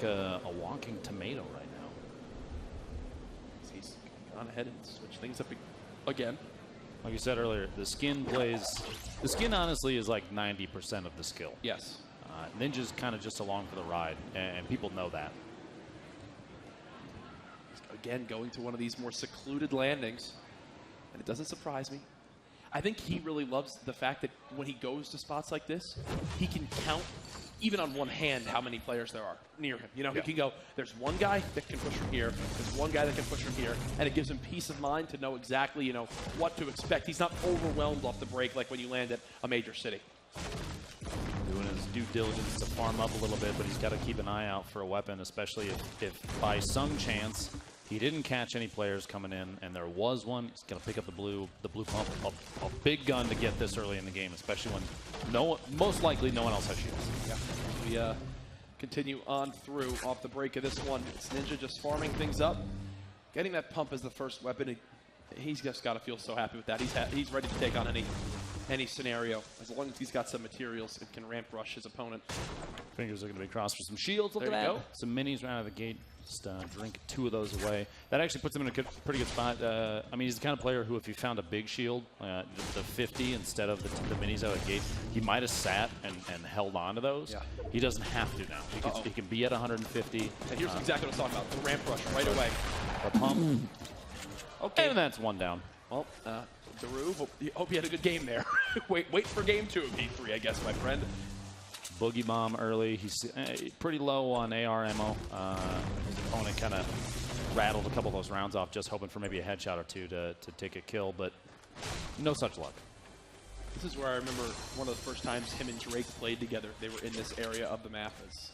like a walking tomato right now. He's gone ahead and switched things up again. Like you said earlier, the skin honestly is like 90% of the skill. Yes. Ninja's kind of just along for the ride, and people know that. Again, going to one of these more secluded landings, and it doesn't surprise me. I think he really loves the fact that when he goes to spots like this, he can count, even on one hand, how many players there are near him. You know, he can go, there's one guy that can push from here, there's one guy that can push from here, and it gives him peace of mind to know exactly, you know, what to expect. He's not overwhelmed off the break like when you land at a major city. Doing his due diligence to farm up a little bit, but he's got to keep an eye out for a weapon, especially if by some chance he didn't catch any players coming in, and there was one. He's going to pick up the blue pump, a big gun to get this early in the game, especially when most likely no one else has shields. Yeah. We continue on through off the break of this one. It's Ninja just farming things up, getting that pump as the first weapon. He's just got to feel so happy with that. He's ready to take on any scenario as long as he's got some materials and can ramp rush his opponent. Fingers are going to be crossed for some shields. Look There at you that. go. Some minis right out of the gate. Just drink 2 of those away. That actually puts him in a pretty good spot. I mean, he's the kind of player who, if he found a big shield, the 50 instead of the minis out of the gate, he might have sat and held on to those. Yeah. He doesn't have to now. He can be at 150. And here's exactly what I was talking about. The ramp rush right away. The pump. Okay. And that's 1 down. Well, Daru, hope you had a good game there. wait for game 2 of V3, I guess, my friend. Boogie bomb early. He's pretty low on AR ammo. His opponent kind of rattled a couple of those rounds off, just hoping for maybe a headshot or 2 to take a kill, but no such luck. This is where I remember one of the first times him and Drake played together. They were in this area of the map. As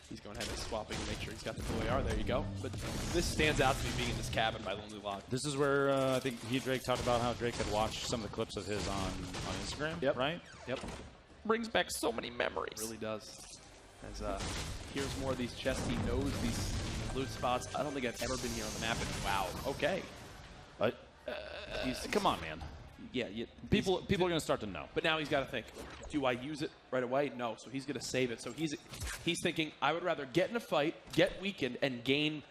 he's going ahead and swapping to make sure he's got the blue AR. There you go. But this stands out to me being in this cabin by Lonely Log. This is where I think Drake talked about how Drake had watched some of the clips of his on Instagram, right? Yep. Brings back so many memories. It really does. As here's more of these chests. He knows these loot spots. I don't think I've ever been here on the map. And wow, okay. Come on, man. Yeah, people are going to start to know. But now he's got to think, do I use it right away? No, so he's going to save it. So he's thinking, I would rather get in a fight, get weakened, and gain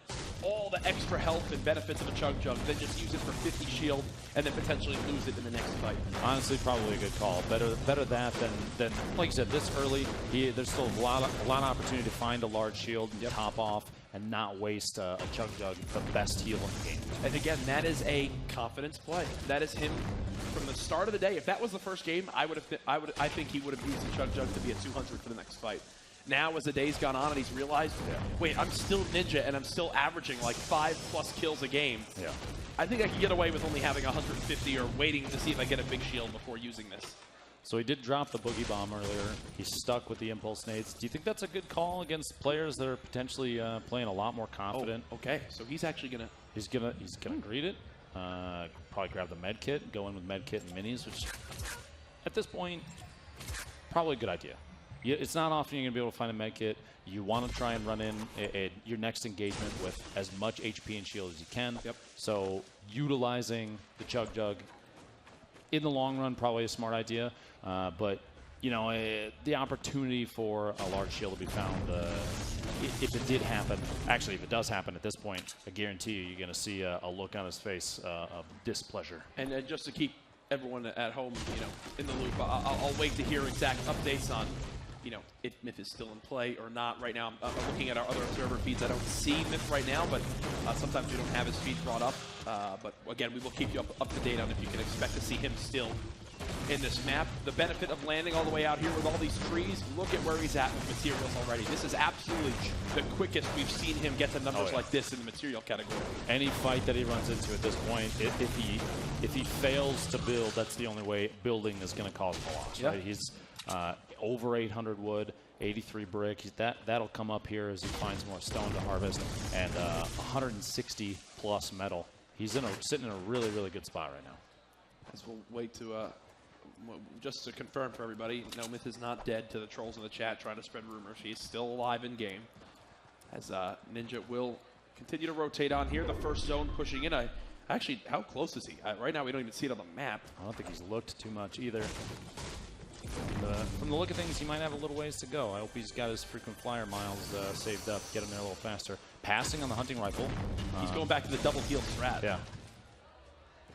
all the extra health and benefits of a Chug Jug than just use it for 50 shield and then potentially lose it in the next fight. Honestly, probably a good call. Better that than like you said, this early. There's still a lot of opportunity to find a large shield and top off and not waste a Chug Jug, the best heal in the game. And again, that is a confidence play. That is him from the start of the day. If that was the first game, I think he would have used the Chug Jug to be at 200 for the next fight. Now, as the day's gone on and he's realized, wait, I'm still Ninja and I'm still averaging like 5+ kills a game. Yeah. I think I can get away with only having 150 or waiting to see if I get a big shield before using this. So he did drop the Boogie Bomb earlier. He's stuck with the Impulse Nades. Do you think that's a good call against players that are potentially playing a lot more confident? Oh, okay, so he's actually gonna... He's gonna greet it. Probably grab the med kit, go in with med kit and minis, which at this point, probably a good idea. It's not often you're gonna be able to find a med kit. You want to try and run in your next engagement with as much HP and shield as you can. Yep. So utilizing the Chug Jug in the long run, probably a smart idea. But you know, the opportunity for a large shield to be found, if it did happen, actually, if it does happen at this point, I guarantee you're going to see a look on his face of displeasure. And just to keep everyone at home, you know, in the loop, I'll wait to hear exact updates on, you know, if Myth is still in play or not. Right now, I'm looking at our other observer feeds. I don't see Myth right now, but sometimes we don't have his feed brought up. But again, we will keep you up to date on if you can expect to see him still in this map. The benefit of landing all the way out here with all these trees, look at where he's at with materials already. This is absolutely the quickest we've seen him get to numbers like this in the material category. Any fight that he runs into at this point, if he fails to build, that's the only way building is going to cause him a loss. Right? He's over 800 wood, 83 brick. That'll come up here as he finds more stone to harvest, and 160 plus metal. He's sitting in a really, really good spot right now. As we'll wait to, just to confirm for everybody, no, Myth is not dead to the trolls in the chat trying to spread rumors. He's still alive in game. As Ninja will continue to rotate on here. The first zone pushing in. Actually, how close is he? Right now, we don't even see it on the map. I don't think he's looked too much either. From the look of things, he might have a little ways to go. I hope he's got his frequent flyer miles saved up, get him there a little faster. Passing on the hunting rifle. He's going back to the double field strat. Yeah.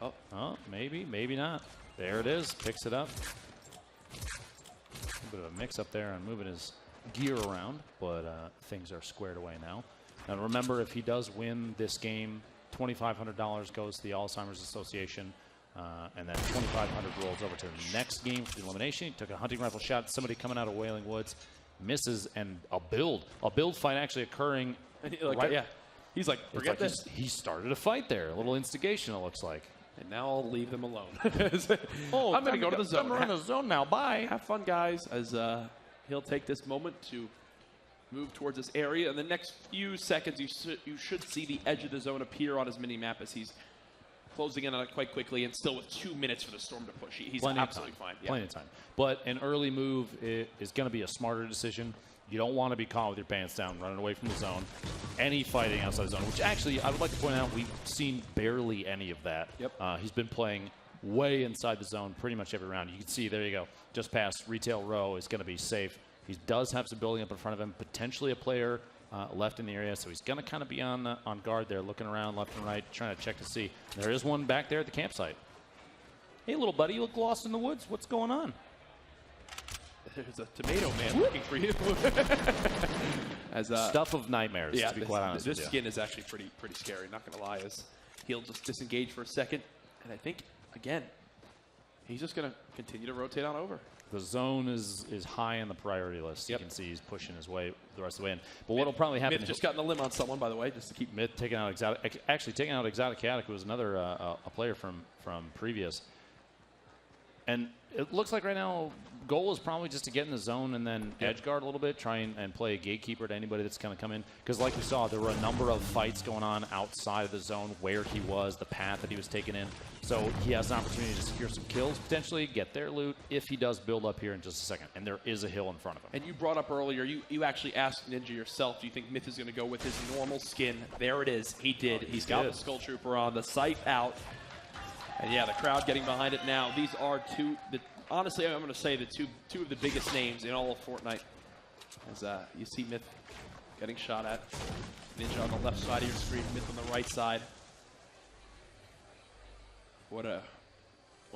Oh, maybe, maybe not. There it is. Picks it up. A bit of a mix up there and moving his gear around, but things are squared away now. Now remember, if he does win this game, $2,500 goes to the Alzheimer's Association. And then 2,500 rolls over to the next game for the elimination. He took a hunting rifle shot at somebody coming out of Wailing Woods, misses, and a build fight actually occurring. Yeah, he's like, forget this. He started a fight there, a little instigation, it looks like. And now I'll leave them alone. Oh, I'm going to go to the zone. We're in the zone now. Bye. Have fun, guys, as he'll take this moment to move towards this area. In the next few seconds, you should see the edge of the zone appear on his mini-map as he's closing in on it quite quickly, and still with 2 minutes for the Storm to push. He's absolutely fine. Yeah. Plenty of time. But an early move is going to be a smarter decision. You don't want to be caught with your pants down, running away from the zone. Any fighting outside the zone, which actually I would like to point out, we've seen barely any of that. Yep. He's been playing way inside the zone pretty much every round. You can see, there you go, just past retail row is going to be safe. He does have some building up in front of him, potentially a player left in the area, so he's going to kind of be on guard there, looking around left and right, trying to check to see. There is one back there at the campsite. Hey, little buddy, you look lost in the woods. What's going on? There's a tomato man looking for you. As stuff of nightmares, yeah, to be quite honest with you. This skin is actually pretty scary, not going to lie, as he'll just disengage for a second. And I think, again, he's just going to continue to rotate on over. The zone is high on the priority list. Yep. You can see he's pushing his way the rest of the way in. But what'll probably happen? Myth just got in the limb on someone, by the way, just to keep Myth taking out Exotic. Actually, taking out Exotic Caddick, who was another a player from previous. And it looks like right now, goal is probably just to get in the zone and then edge guard a little bit, try and play a gatekeeper to anybody that's going to come in. Because like we saw, there were a number of fights going on outside of the zone where he was, the path that he was taking in. So he has an opportunity to secure some kills, potentially get their loot if he does build up here in just a second. And there is a hill in front of him. And you brought up earlier, you actually asked Ninja yourself, do you think Myth is going to go with his normal skin? There it is. He did. He's got the Skull Trooper on, the sight out. And yeah, the crowd getting behind it now. These are honestly, I'm going to say the two of the biggest names in all of Fortnite. As you see Myth getting shot at. Ninja on the left side of your screen, Myth on the right side. What a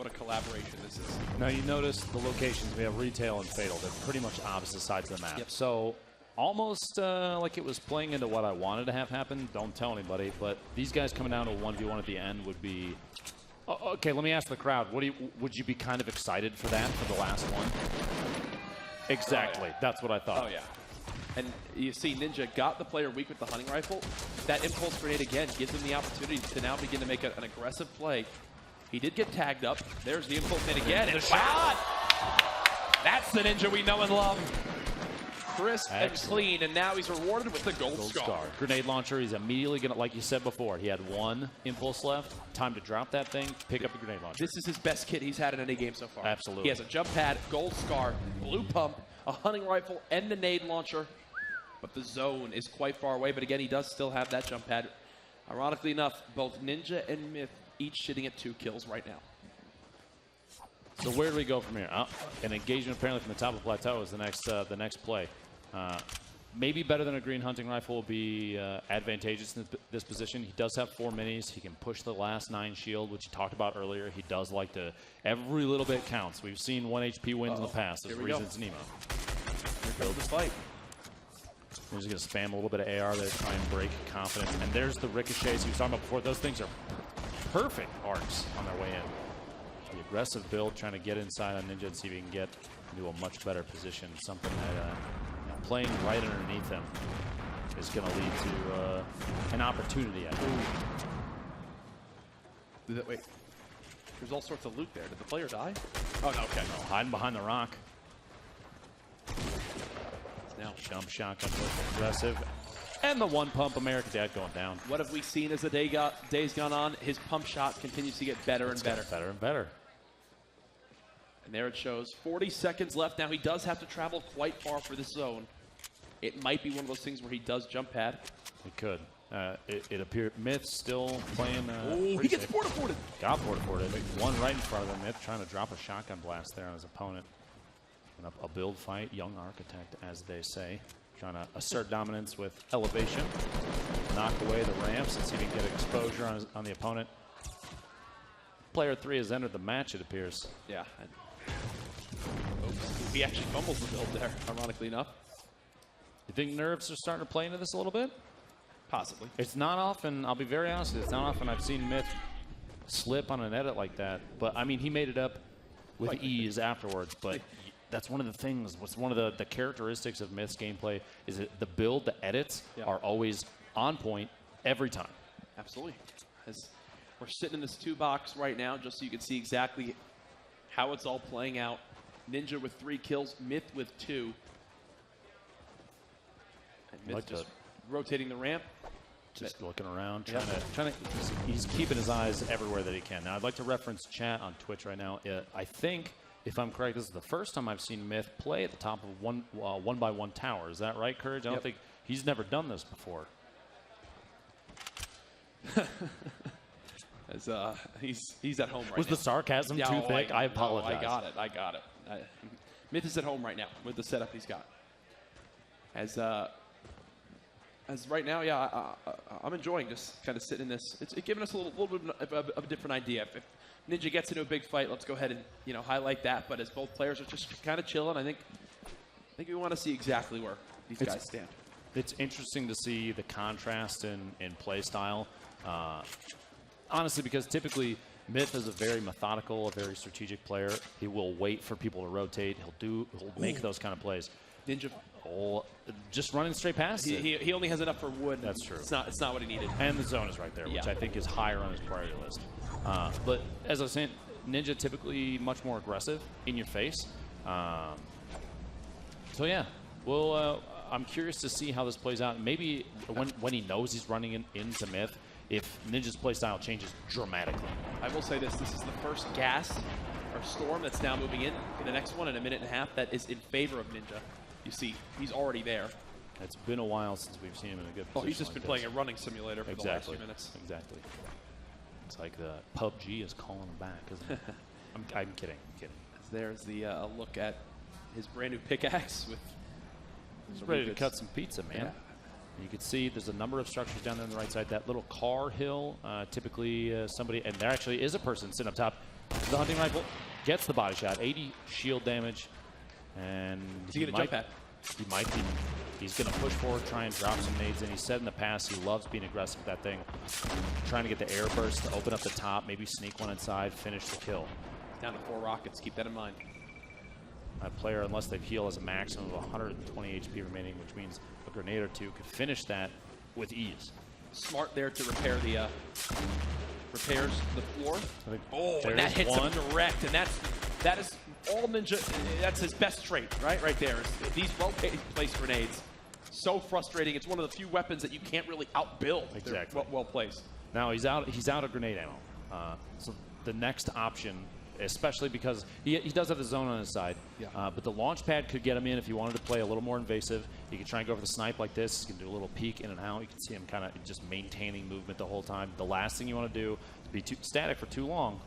collaboration this is. Now you notice the locations. We have Retail and Fatal. They're pretty much opposite sides of the map. Yep. So almost like it was playing into what I wanted to have happen. Don't tell anybody. But these guys coming down to a 1v1 at the end would be... Okay, let me ask the crowd. Would you be kind of excited for that for the last one? Exactly. Oh, yeah. That's what I thought. Oh, yeah. And you see Ninja got the player weak with the hunting rifle. That impulse grenade, again, gives him the opportunity to now begin to make an aggressive play. He did get tagged up. There's the impulse grenade again. And shot! That's the Ninja we know and love. Crisp and clean, and now he's rewarded with the gold scar. Grenade launcher, he's immediately going to, like you said before, he had one impulse left. Time to drop that thing, pick up the grenade launcher. This is his best kit he's had in any game so far. Absolutely. He has a jump pad, gold scar, blue pump, a hunting rifle, and the nade launcher. But the zone is quite far away, but again, he does still have that jump pad. Ironically enough, both Ninja and Myth each sitting at 2 kills right now. So where do we go from here? An engagement apparently from the top of the plateau is the next play. Maybe better than a green hunting rifle will be advantageous in this position. He does have 4 minis. He can push the last 9 shield, which he talked about earlier. He does like to, every little bit counts. We've seen 1 HP wins in the past. There's reasons Nemo. Build this fight. We're just going to spam a little bit of AR there to try and break confidence. And there's the ricochets he was talking about before. Those things are perfect arcs on their way in. The aggressive build, trying to get inside on Ninja and see if he can get into a much better position. Something that playing right underneath him is going to lead to an opportunity, I think. Wait. There's all sorts of loot there. Did the player die? Oh, no, okay. No, hiding behind the rock. Now, jump shotgun, aggressive. And the 1 pump American Dad going down. What have we seen as the days gone on? His pump shot continues to get better and better. Better and better. And there it shows. 40 seconds left. Now he does have to travel quite far for this zone. It might be one of those things where he does jump pad. It could. It appeared Myth's still playing. Oh, he gets porta-ported. Got porta-ported. One right in front of him. Myth trying to drop a shotgun blast there on his opponent. A build fight, young architect, as they say. Trying to assert dominance with elevation. Knock away the ramps and see if he can get exposure on the opponent. Player 3 has entered the match, it appears. Yeah. Oops. He actually fumbles the build there, ironically enough. You think nerves are starting to play into this a little bit? Possibly. It's not often, I'll be very honest with you, it's not often I've seen Myth slip on an edit like that. But, I mean, he made it up with ease afterwards. But that's one of the things, what's one of the characteristics of Myth's gameplay is that the build, the edits are always on point every time. Absolutely. As we're sitting in this 2-box right now, just so you can see exactly how it's all playing out. Ninja with 3 kills, Myth with 2. And Myth just rotating the ramp. Just looking around, trying to. He's keeping his eyes everywhere that he can. Now, I'd like to reference chat on Twitch right now. I think, if I'm correct, this is the first time I've seen Myth play at the top of one by one tower. Is that right, Courage? I don't think he's never done this before. As he's at home right now. Was the sarcasm too thick? I apologize. No, I got it. Myth is at home right now with the setup he's got. As right now, I'm enjoying just kind of sitting in this. It's giving us a little bit of a different idea. If Ninja gets into a big fight, let's go ahead and highlight that. But as both players are just kind of chilling, I think we want to see exactly where these guys stand. It's interesting to see the contrast in play style. Honestly, because typically Myth is a very methodical, a very strategic player. He will wait for people to rotate. He'll make those kind of plays. Ninja. Just running straight past it. He only has enough for wood. That's true. It's not what he needed. And the zone is right there, which I think is higher on his priority list. But as I was saying, Ninja typically much more aggressive, in your face. So yeah, well, I'm curious to see how this plays out. Maybe when he knows he's running into Myth, if Ninja's play style changes dramatically. I will say this is the first gas or storm that's now moving in. The next one in a minute and a half that is in favor of Ninja. You see, he's already there. It's been a while since we've seen him in a good position. He's just been playing a running simulator for the last few minutes. Exactly. It's like the PUBG is calling him back, isn't it? I'm kidding. There's the look at his brand new pickaxe with. He's ready to cut some pizza, man. Yeah. You can see there's a number of structures down there on the right side. That little car hill, typically somebody, and there actually is a person sitting up top. The hunting rifle gets the body shot, 80 shield damage. And he going to jump pad? He might be. He's going to push forward, try and drop some nades. And he said in the past he loves being aggressive with that thing. Trying to get the air burst to open up the top, maybe sneak one inside, finish the kill. Down to 4 rockets. Keep that in mind. That player, unless they heal, has a maximum of 120 HP remaining, which means a grenade or two could finish that with ease. Smart there to repair the repairs the floor. And that hits him direct, and that is all Ninja. That's his best trait, right there. Is these well-placed grenades. So frustrating. It's one of the few weapons that you can't really outbuild. Exactly. Well placed. Now he's out of grenade ammo. So the next option, especially because he does have the zone on his side, but the launch pad could get him in if he wanted to play a little more invasive. He could try and go for the snipe like this. He can do a little peek in and out. You can see him kind of just maintaining movement the whole time. The last thing you want to do is be too static for too long.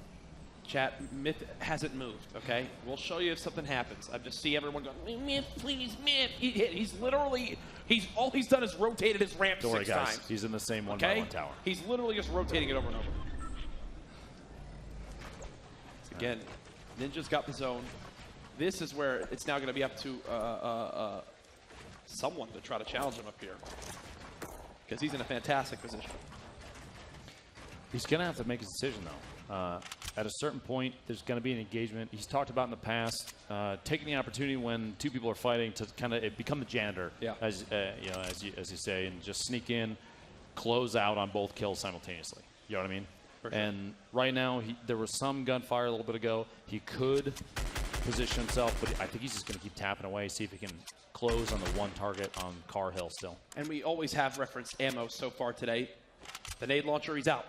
Chat, Myth hasn't moved, okay? We'll show you if something happens. I just see everyone going, Myth, please, Myth. He's literally, all he's done is rotated his ramp 6 times. He's in the same one by one tower. He's literally just rotating it over and over. Again, Ninja's got the zone. This is where it's now going to be up to someone to try to challenge him up here. Because he's in a fantastic position. He's going to have to make his decision, though. At a certain point, there's going to be an engagement. He's talked about in the past taking the opportunity when 2 people are fighting to kind of become the janitor, as you say, and just sneak in, close out on both kills simultaneously. You know what I mean? Sure. And right now, there was some gunfire a little bit ago. He could position himself, but I think he's just going to keep tapping away, see if he can close on the one target on Car Hill still. And we always have referenced ammo so far today. The nade launcher, he's out.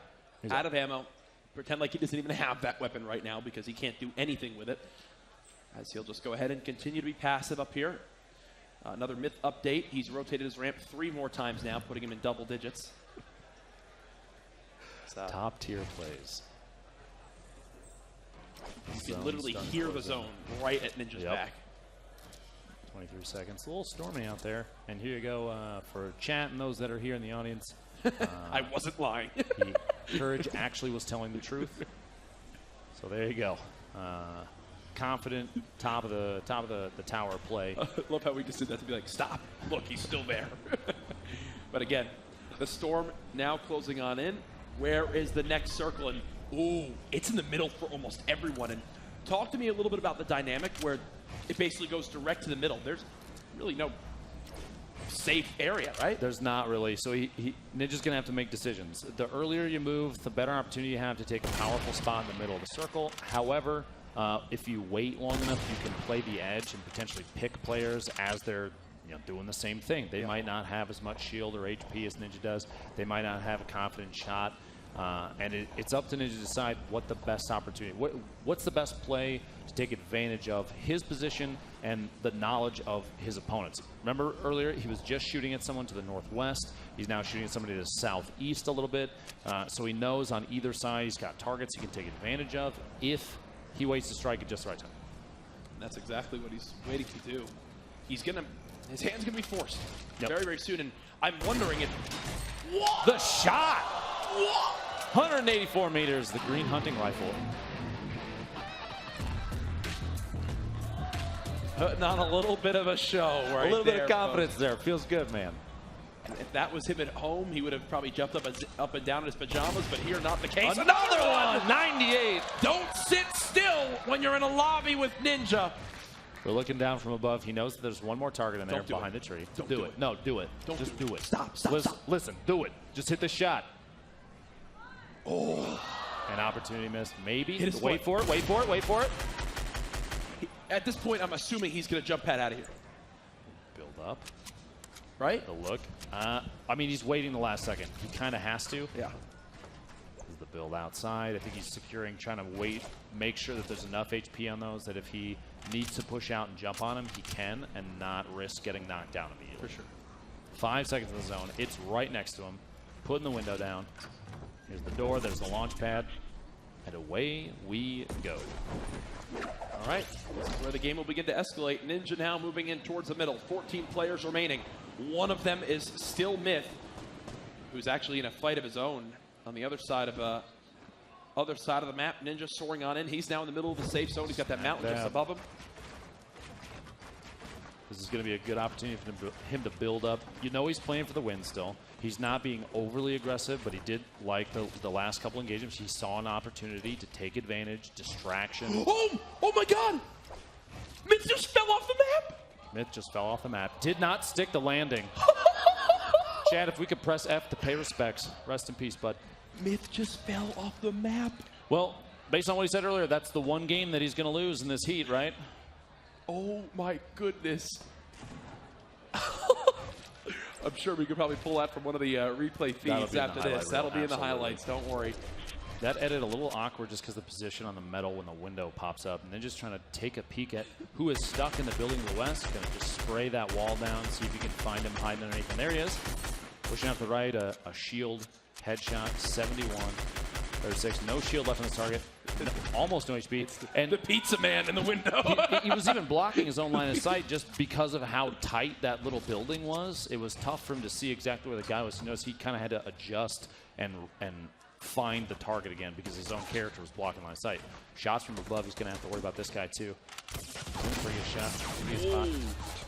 Out of ammo. Pretend like he doesn't even have that weapon right now because he can't do anything with it. As he'll just go ahead and continue to be passive up here. Another Myth update. He's rotated his ramp 3 more times now, putting him in double digits. Top tier plays. You can literally hear the zone right at Ninja's back. 23 seconds. A little stormy out there. And here you go for chat and those that are here in the audience. I wasn't lying. Courage actually was telling the truth. So there you go. Confident, top of the tower play. I love how we just did that to be like, stop. Look, he's still there. But again, the storm now closing on in. Where is the next circle? And ooh, it's in the middle for almost everyone. And talk to me a little bit about the dynamic where it basically goes direct to the middle. There's really no safe area, right? There's not really. So Ninja's going to have to make decisions. The earlier you move, the better opportunity you have to take a powerful spot in the middle of the circle. However, if you wait long enough, you can play the edge and potentially pick players as they're doing the same thing. They might not have as much shield or HP as Ninja does. They might not have a confident shot. And it's up to Ninja to decide what the best opportunity, what's the best play to take advantage of his position and the knowledge of his opponents. Remember earlier, he was just shooting at someone to the northwest. He's now shooting at somebody to the southeast a little bit. So he knows on either side he's got targets he can take advantage of if he waits to strike at just the right time. And that's exactly what he's waiting to do. His hand's gonna be forced very, very soon. And I'm wondering if the shot. 184 meters, the green hunting rifle. Putting on a little bit of a show right there. A little bit of confidence there. Feels good, man. If that was him at home, he would have probably jumped up and down in his pajamas, but here not the case. Another one! 98! Don't sit still when you're in a lobby with Ninja. We're looking down from above. He knows that there's one more target in there behind the tree. Don't do it. No, do it. Just do it. Stop. Listen, do it. Just hit the shot. Oh. An opportunity missed. Maybe. Wait for it. At this point, I'm assuming he's going to jump pad out of here. Build up. Right? The look. I mean, he's waiting the last second. He kind of has to. Yeah. This is the build outside. I think he's securing, trying to wait, make sure that there's enough HP on those that if he needs to push out and jump on him, he can and not risk getting knocked down immediately. For sure. 5 seconds in the zone. It's right next to him. Putting the window down. Here's the door. There's the launch pad. And away we go. All right. This is where the game will begin to escalate. Ninja now moving in towards the middle. 14 players remaining. One of them is still Myth, who's actually in a fight of his own on the other side of the map. Ninja soaring on in. He's now in the middle of the safe zone. He's got that mountain just above him. This is going to be a good opportunity for him to build up. You know he's playing for the win still. He's not being overly aggressive, but he did like the last couple engagements. He saw an opportunity to take advantage, distraction. Oh my God! Myth just fell off the map! Myth just fell off the map. Did not stick the landing. Chad, if we could press F to pay respects. Rest in peace, bud. Myth just fell off the map. Well, based on what he said earlier, that's the one game that he's going to lose in this heat, right? Oh my goodness. I'm sure we could probably pull that from one of the replay feeds after this. That'll be in the highlights, don't worry. That edit a little awkward just because the position on the metal when the window pops up. And then just trying to take a peek at who is stuck in the building to the west. Going to just spray that wall down, see if you can find him hiding underneath. And there he is. Pushing out to the right, a shield headshot, 71. 36, no shield left on the target, almost no HP. And the pizza man in the window. he was even blocking his own line of sight just because of how tight that little building was. It was tough for him to see exactly where the guy was. You notice he kind of had to adjust and find the target again because his own character was blocking line of sight. Shots from above, he's going to have to worry about this guy too. Pretty good shot.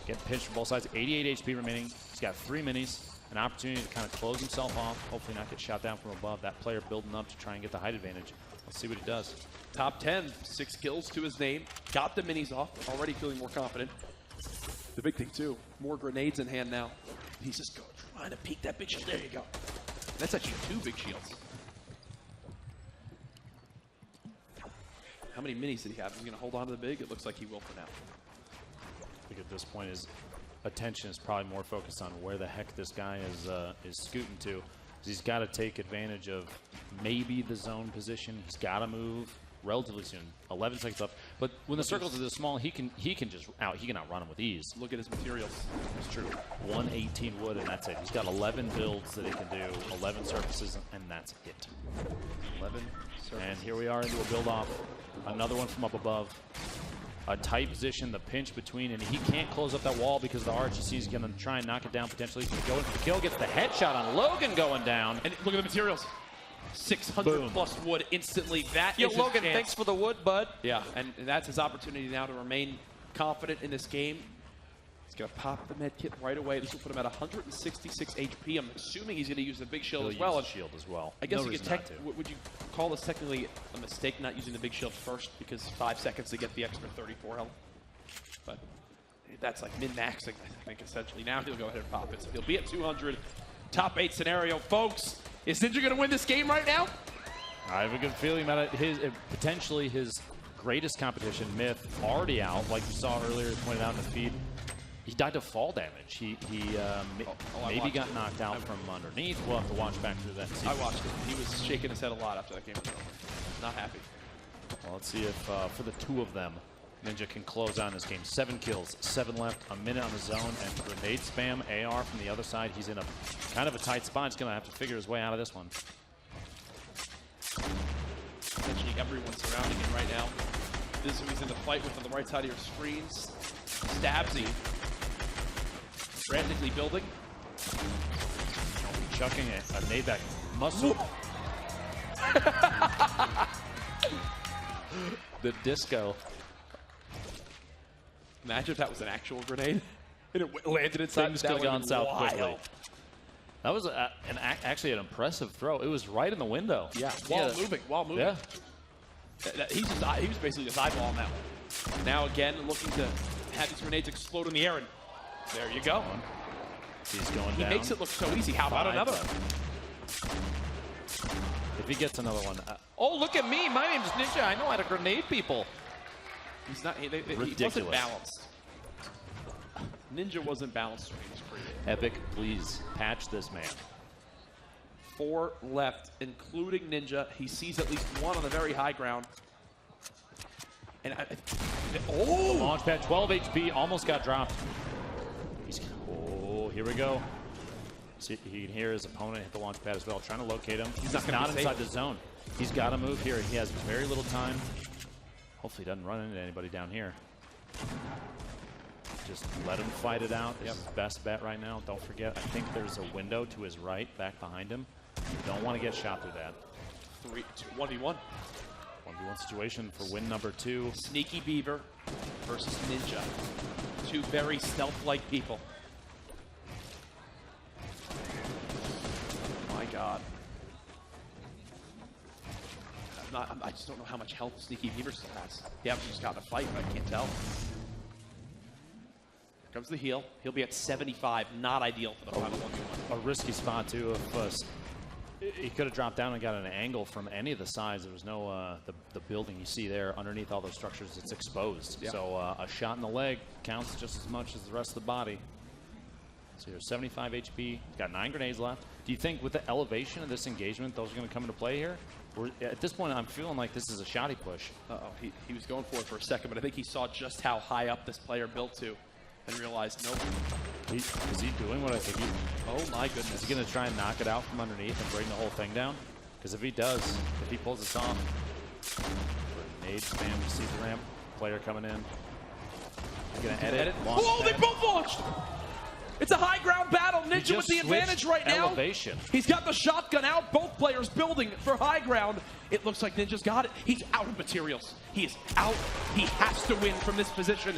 Getting pinched from both sides. 88 HP remaining. He's got 3 minis. An opportunity to kind of close himself off, hopefully not get shot down from above. That player building up to try and get the height advantage. Let's see what he does. Top 10, 6 kills to his name. Got the minis off, already feeling more confident. The big thing too, more grenades in hand now. He's just trying to peek that big shield. There you go. That's actually 2 big shields. How many minis did he have? Is he going to hold on to the big? It looks like he will for now. I think at this point his attention is probably more focused on where the heck this guy is scooting to. He's got to take advantage of maybe the zone position. He's got to move relatively soon. 11 seconds left. But when the circles are this small, he can outrun him with ease. Look at his materials. It's true. 118 wood, and that's it. He's got 11 builds that he can do, 11 surfaces, and that's it. 11 surfaces. And here we are into a build off. Another one from up above. a tight position, the pinch between, and he can't close up that wall because the RGC is going to try and knock it down potentially. He's going to go in for the kill, gets the headshot on Logan going down. And look at the materials. 600 plus wood instantly. That Yo, is Logan, his chance. thanks for the wood, bud. Yeah, and that's his opportunity now to remain confident in this game. He's going to pop the med kit right away. This will put him at 166 HP. I'm assuming he's going to use the big shield as well. Use the shield as well. I guess no you could would you call this technically a mistake not using the big shield first because 5 seconds to get the extra 34 health? But that's like min-maxing, I think, essentially. Now he'll go ahead and pop it. So he'll be at 200. Top 8 scenario. Folks, is Ninja going to win this game right now? I have a good feeling about it. Potentially his greatest competition, Myth, already out. Like you saw earlier, pointed out in the feed. He died to fall damage. He maybe got knocked out from underneath. We'll have to watch back through that. I watched it. He was shaking his head a lot after that game. Not happy. Well, let's see if for the two of them, Ninja can close on this game. 7 kills, 7 left, a minute on the zone, and grenade spam. AR from the other side. He's in a kind of a tight spot. He's going to have to figure his way out of this one. Essentially everyone surrounding him right now. This is who he's in the fight with on the right side of your screens. Stabsy. Frantically building. Chucking a nade back. Muscle. The disco. Imagine if that was an actual grenade and it landed inside. Things could have gone south quickly. That was actually an impressive throw. It was right in the window. Yeah, while moving. Yeah. He was basically just eyeballing that one. Now again, looking to have these grenades explode in the air, and there you go. He's going He down. makes it look so easy. How about another? If he gets another one. Oh, look at me. My name's Ninja. I know how to grenade people. He's not. He wasn't balanced. Ninja wasn't balanced during his career. Epic, please patch this man. 4 left, including Ninja. He sees at least one on the very high ground. And Launchpad, 12 HP, almost got dropped. Here we go. See, he can hear his opponent hit the launch pad as well, trying to locate him. He's not inside the zone. He's got to move here. He has very little time. Hopefully he doesn't run into anybody down here. Just let him fight it out. It's his best bet right now. Don't forget, I think there's a window to his right, back behind him. You don't want to get shot through that. 1v1. 1v1 situation for win number 2. Sneaky Beaver versus Ninja. 2 very stealth-like people. My God. I just don't know how much health Sneaky Beaver still has. He hasn't just gotten a fight, but I can't tell. Here comes the heal. He'll be at 75. Not ideal for the final 1v1. A risky spot, too. If he could have dropped down and got an angle from any of the sides. There was no, the building you see there underneath all those structures, it's exposed. Yeah. So a shot in the leg counts just as much as the rest of the body. So you're 75 HP, he's got 9 grenades left. Do you think with the elevation of this engagement, those are going to come into play here? Or at this point, I'm feeling like this is a shoddy push. He was going for it for a second, but I think he saw just how high up this player built to and realized, nope. Is he doing what I think he's... Oh my goodness. Is he going to try and knock it out from underneath and bring the whole thing down? Because if he does, if he pulls this off, grenade spam, you see the ramp, player coming in. He's going to edit. Oh, they both launched! It's a high ground battle. Ninja with the advantage right now. Elevation. He's got the shotgun out. Both players building for high ground. It looks like Ninja's got it. He's out of materials. He is out. He has to win from this position.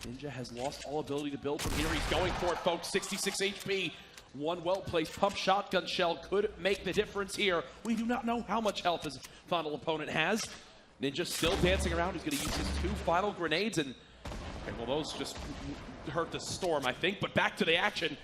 Ninja has lost all ability to build from here. He's going for it, folks. 66 HP. One well-placed pump shotgun shell could make the difference here. We do not know how much health his final opponent has. Ninja still dancing around. He's going to use his 2 final grenades, and well, those just hurt the storm, I think. But back to the action.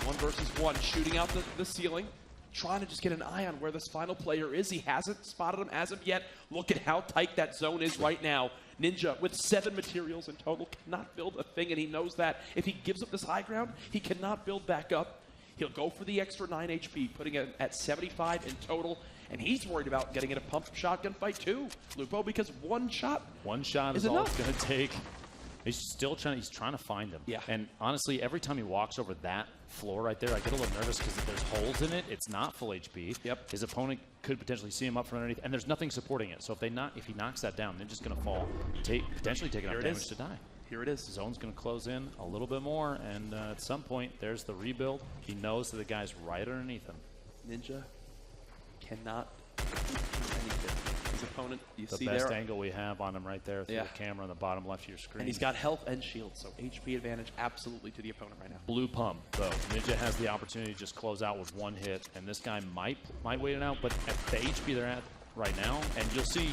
1 versus 1, shooting out the ceiling. Trying to just get an eye on where this final player is. He hasn't spotted him as of yet. Look at how tight that zone is right now. Ninja, with 7 materials in total, cannot build a thing, and he knows that. If he gives up this high ground, he cannot build back up. He'll go for the extra 9 HP, putting it at 75 in total. And he's worried about getting in a pump shotgun fight too, Lupo, because one shot is all it's going to take. He's trying to find him. Yeah. And honestly, every time he walks over that floor right there, I get a little nervous because if there's holes in it, it's not full HP. Yep. His opponent could potentially see him up from underneath, and there's nothing supporting it. So if he knocks that down, they're just going to fall, potentially take enough damage to die. Here it is. Zone's going to close in a little bit more, and at some point, there's the rebuild. He knows that the guy's right underneath him. Ninja cannot do anything. His opponent, you see the there. best angle we have on him right there through Yeah. the camera on the bottom left of your screen. And he's got health and shield, so HP advantage absolutely to the opponent right now. Blue pump, though. Ninja has the opportunity to just close out with one hit, and this guy might wait it out, but at the HP they're at right now, and you'll see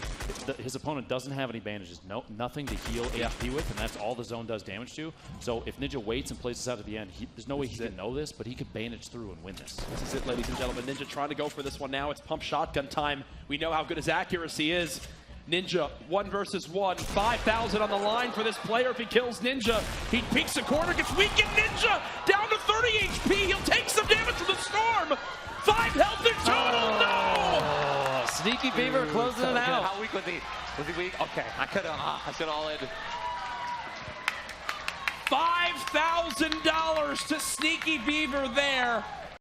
his opponent doesn't have any bandages, nothing to heal HP with, and that's all the zone does damage to. So if Ninja waits and plays this out to the end, there's no way he can know this, but he could bandage through and win this. This is it, ladies and gentlemen. Ninja trying to go for this one now. It's pump shotgun time. We know how good his accuracy is. Ninja, 1 versus 1. 5,000 on the line for this player if he kills Ninja. He peeks a corner, gets weakened. Ninja down to 30 HP. He'll take some damage from the storm. 5 health in total. No! Sneaky Beaver closing it out. How weak was he? Was he weak? Okay, I could have all in. $5,000 to Sneaky Beaver there.